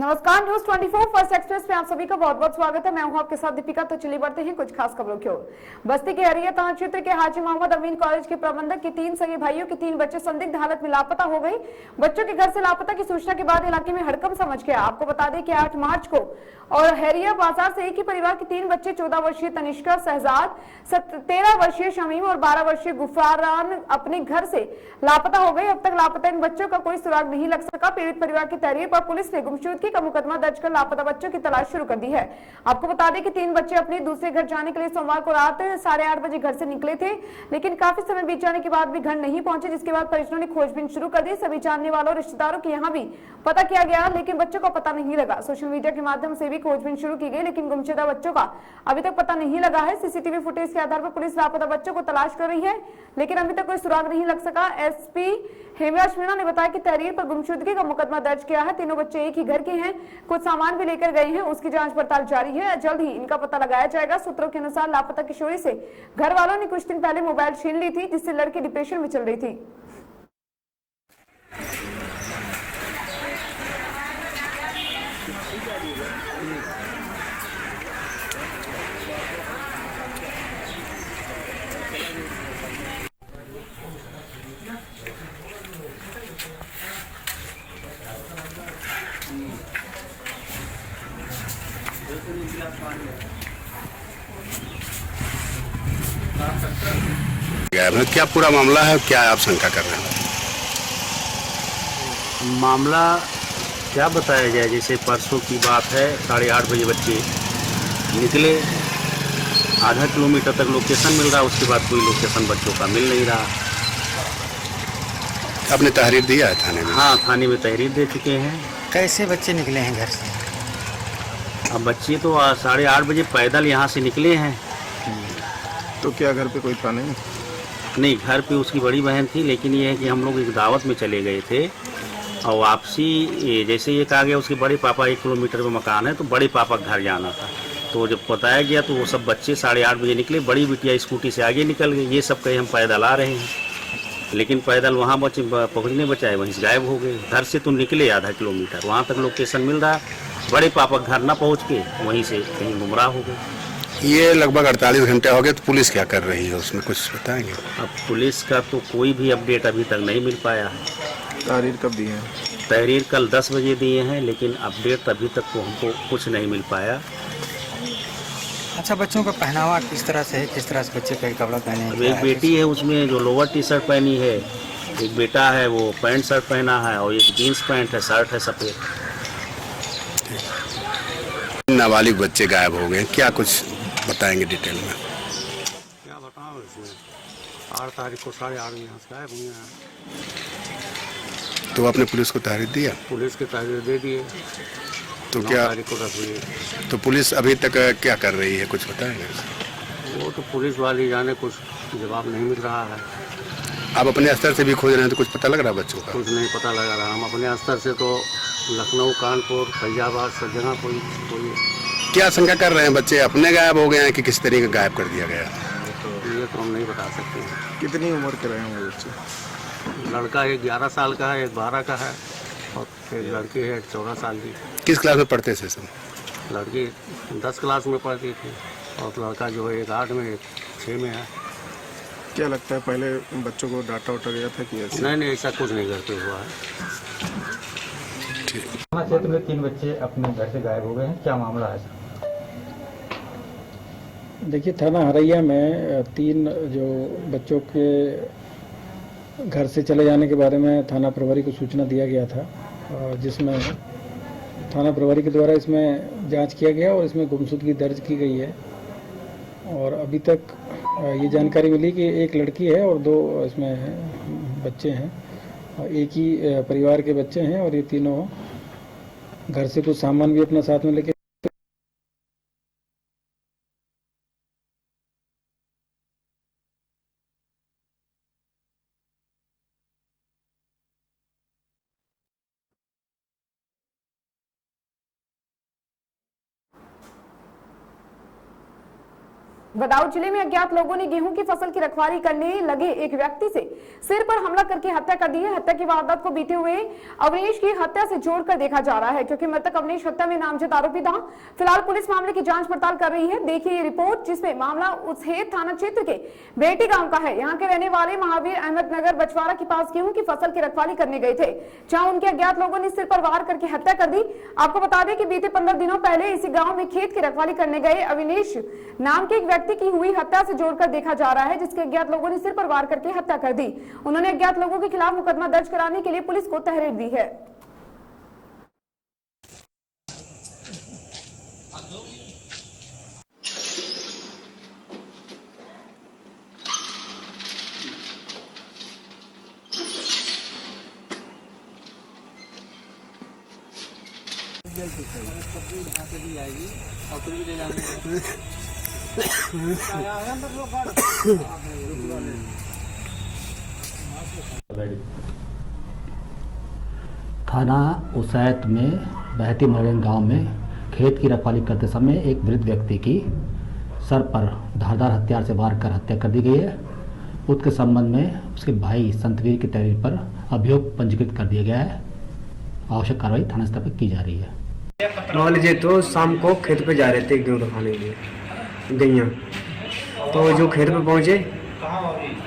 नमस्कार, news 24 first express में आप सभी का बहुत बहुत स्वागत है। मैं हूं आपके साथ दीपिका। तो चलिए बढ़ते हैं कुछ खास खबरों की ओर। बस्ती के हरिया थाना क्षेत्र के हाजी मोहम्मद अमीन कॉलेज के प्रबंधक के 3 सगे भाइयों के 3 बच्चे संदिग्ध हालत में लापता हो गए। बच्चों के घर से लापता की सूचना के बाद इलाके में हड़कंप समझ गया। आपको बता दें कि 8 मार्च को और हैरिया बाजार से एक ही परिवार के 3 बच्चे 14 वर्षीय तनिष्का शहजाद, 13 वर्षीय शमीम और 12 वर्षीय गुफरान अपने घर से लापता हो गए। अब तक लापता इन बच्चों का कोई सुराग नहीं लग सका। पीड़ित परिवार की तहरीर पर पुलिस ने गुमशुदगी का मुकदमा दर्ज कर लापता बच्चों की तलाश शुरू कर दी है। आपको बता दें कि 3 बच्चे अपने दूसरे घर जाने के लिए सोमवार को रात 8:30 बजे घर से निकले थे, लेकिन काफी समय बीत जाने के बाद भी घर नहीं पहुंचे, जिसके बाद परिजनों ने खोजबीन शुरू कर दी। सभी जानने वालों और रिश्तेदारों के यहाँ भी पता किया गया, लेकिन बच्चों का पता नहीं लगा। सोशल मीडिया के माध्यम से भी खोजबीन शुरू की गई, लेकिन गुमशुदा बच्चों का अभी तक पता नहीं लगा है। सीसीटीवी फुटेज के आधार पर पुलिस लापता बच्चों को तलाश कर रही है, लेकिन अभी तक कोई सुराग नहीं लग सका। एसपी हेमराज मीणा ने बताया कि तहरीर पर गुमशुदगी का मुकदमा दर्ज किया है। तीनों बच्चे एक ही घर के हैं, कुछ सामान भी लेकर गए हैं, उसकी जांच पड़ताल जारी है। जल्द ही इनका पता लगाया जाएगा। सूत्रों के अनुसार लापता किशोरी से घर वालों ने कुछ दिन पहले मोबाइल छीन ली थी, जिससे लड़की डिप्रेशन में चल रही थी। क्या पूरा मामला है, क्या आप शंका कर रहे हैं? मामला क्या बताया जाए, जैसे परसों की बात है, 8:30 बजे बच्चे निकले, आधा किलोमीटर तक लोकेशन मिल रहा, उसके बाद कोई लोकेशन बच्चों का मिल नहीं रहा। आपने तहरीर दिया है थाने में? हाँ, थाने में तहरीर दे चुके हैं। कैसे बच्चे निकले हैं घर से? अब बच्चे तो 8:30 बजे पैदल यहाँ से निकले हैं। तो क्या घर पे कोई था नहीं? नहीं, घर पे उसकी बड़ी बहन थी, लेकिन ये है कि हम लोग एक दावत में चले गए थे और वापसी जैसे ये कहा गया उसके बड़े पापा 1 किलोमीटर पे मकान है, तो बड़े पापा का घर जाना था। तो जब बताया गया तो वो सब बच्चे 8:30 बजे निकले। बड़ी बिटिया स्कूटी से आगे निकल गई, ये सब कहे हम पैदल आ रहे हैं, लेकिन पैदल वहाँ पहुँचने बचाए वहीं से गायब हो गए। घर से तो निकले आधा किलोमीटर, वहाँ तक लोकेशन मिल रहा, बड़े पापा घर ना पहुँच के वहीं से कहीं गुमराह हो गए। ये लगभग 48 घंटे हो गए, तो पुलिस क्या कर रही है उसमें कुछ बताएंगे? अब पुलिस का तो कोई भी अपडेट अभी तक नहीं मिल पाया है। तहरीर कब दी है? तहरीर कल 10 बजे दिए हैं, लेकिन अपडेट अभी तक तो हमको कुछ नहीं मिल पाया। अच्छा, बच्चों का पहनावा किस तरह से है? किस तरह से बच्चे का कपड़ा पहने हैं? अब एक बेटी है उसमें जो लोअर टी शर्ट पहनी है, एक बेटा है वो पैंट शर्ट पहना है, और एक जीन्स पैंट है, शर्ट है सफ़ेद। नाबालिग बच्चे गायब हो गए, क्या कुछ बताएंगे डिटेल में? क्या बताओ, इसमें 8 तारीख को 8:30 यहाँ से गायब हुए हैं। तो आपने पुलिस को तहरीर दिया? पुलिस के तहरीर दे दिए। तो 9 क्या तारीख को 10 बजे। तो पुलिस अभी तक क्या कर रही है, कुछ बताएंगे? वो तो पुलिस वाली जाने, कुछ जवाब नहीं मिल रहा है। आप अपने स्तर से भी खोज रहे हैं, तो कुछ पता लग रहा है बच्चों का? कुछ नहीं पता लगा रहा। हम अपने स्तर से तो लखनऊ, कानपुर, फैजाबाद सब जगह कोई क्या शंका कर रहे हैं? बच्चे अपने गायब हो गए हैं कि किस तरीके गायब कर दिया गया? ये तो हम नहीं बता सकते हैं। कितनी उम्र के रहे हैं वो बच्चे? लड़का एक 11 साल का है, एक 12 का है, और एक लड़की है 14 साल की। किस क्लास में पढ़ते थे सब? लड़की 10 क्लास में पढ़ती थी, और लड़का जो है एक 8 में, एक 6 में है। क्या लगता है पहले बच्चों को डांटा उटा गया था कि ऐसे? नहीं, ऐसा कुछ नहीं करते हुआ है। थाना क्षेत्र में 3 बच्चे अपने घर से गायब हो गए हैं, क्या मामला है सर? देखिए, थाना हरैया में 3 जो बच्चों के घर से चले जाने के बारे में थाना प्रभारी को सूचना दिया गया था, जिसमें थाना प्रभारी के द्वारा इसमें जांच किया गया और इसमें गुमशुदगी दर्ज की गई है। और अभी तक ये जानकारी मिली कि एक लड़की है और 2 इसमें बच्चे हैं, और एक ही परिवार के बच्चे हैं, और ये तीनों घर से कुछ सामान भी अपना साथ में लेके बदायूं जिले में अज्ञात लोगों ने गेहूं की फसल की रखवाली करने लगे एक व्यक्ति से सिर पर हमला करके हत्या कर दी है। हत्या की वारदात को बीते हुए अवनीश की हत्या से जोड़कर देखा जा रहा है, क्योंकि मृतक अवनीश हत्या में नामजद आरोपी था। फिलहाल पुलिस मामले की जांच पड़ताल कर रही है। देखिए ये रिपोर्ट, जिसमें मामला उसहेत थाना क्षेत्र के बेटी गांव का है। यहाँ के रहने वाले महावीर अहमद नगर बछवाड़ा के पास गेहूं की फसल की रखवाली करने गए थे, जहाँ उनके अज्ञात लोगों ने सिर पर वार करके हत्या कर दी। आपको बता दें कि बीते 15 दिनों पहले इसी गाँव में खेत की रखवाली करने गए अविनेश नाम के एक व्यक्ति की हुई हत्या से जोड़कर देखा जा रहा है, जिसके अज्ञात लोगों ने सिर पर वार करके हत्या कर दी। उन्होंने अज्ञात लोगों के खिलाफ मुकदमा दर्ज कराने के लिए पुलिस को तहरीर दी है। थाना उसैत में बहती मरगन गांव में खेत की रखवाली करते समय एक वृद्ध व्यक्ति की सर पर धारदार हथियार से वार कर हत्या कर दी गई है। उसके संबंध में उसके भाई संतवीर की तहरीर पर अभियोग पंजीकृत कर दिया गया है। आवश्यक कार्रवाई थाना स्तर पर की जा रही है। मान लीजिए तो शाम को खेत पे जा रहे थे गेहूँ रखाने के लिए गैया, तो जो खेत पे पहुँचे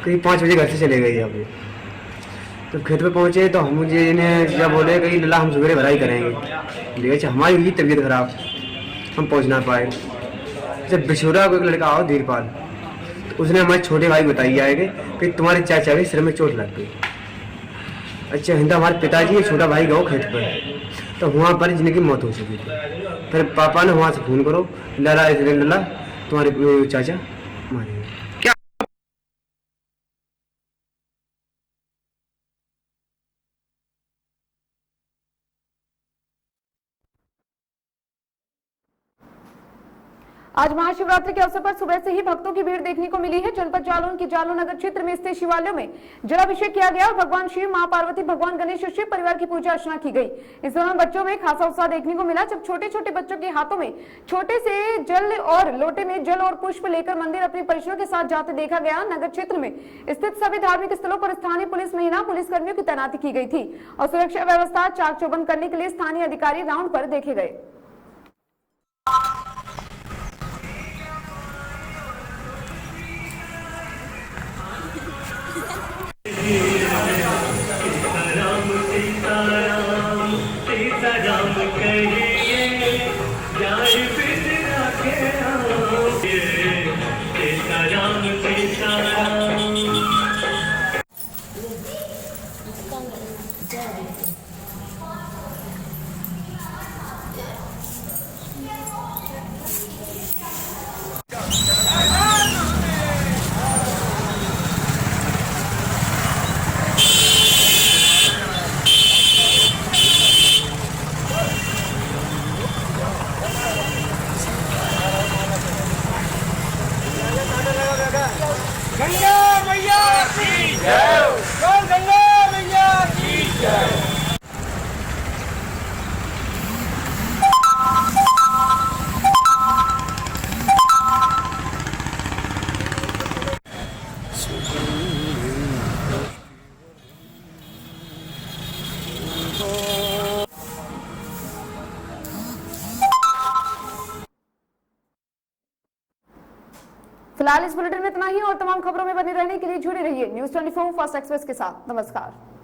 करीब 5 बजे घर से चले गए यहाँ पे। तो खेत पे पहुँचे तो हम मुझे इन्हें जब बोले कि लल्ला हम सवेरे भराई करेंगे, देखिए हमारी हुई तबीयत खराब, हम पहुँच ना पाए। जब बिछोरा को एक लड़का आओ धीरपाल, तो उसने हमारे छोटे भाई बताई आएगा कि तुम्हारे चाचा के सिर में चोट लग गई। अच्छा हिंदा हमारे पिताजी छोटा भाई गए खेत पर, तो वहाँ पर जिनकी मौत हो चुकी थी। फिर पापा ने वहाँ से फोन करो, लला तुम्हारे चाचा मारे। आज महाशिवरात्रि के अवसर पर सुबह से ही भक्तों की भीड़ देखने को मिली है। जनपद जालौन के जालौन नगर क्षेत्र में स्थित शिवालयों में जलाभिषेक किया गया और भगवान शिव, मां पार्वती, भगवान गणेश और शिव परिवार की पूजा अर्चना की गई। इस दौरान बच्चों में खासा उत्साह देखने को मिला, जब छोटे छोटे बच्चों के हाथों में छोटे से जल और लोटे में जल और पुष्प लेकर मंदिर अपने परिजनों के साथ जाते देखा गया। नगर क्षेत्र में स्थित सभी धार्मिक स्थलों पर स्थानीय पुलिस, महिला पुलिसकर्मियों की तैनाती की गई थी और सुरक्षा व्यवस्था चाक चौबंद करने के लिए स्थानीय अधिकारी राउंड पर देखे गए। गंगा मैया की जय, गंगा मैया की जय। फिलहाल इस बुलेटिन में इतना ही और तमाम खबरों में बने रहने के लिए जुड़े रहिए न्यूज़ 24 फास्ट एक्सप्रेस के साथ। नमस्कार।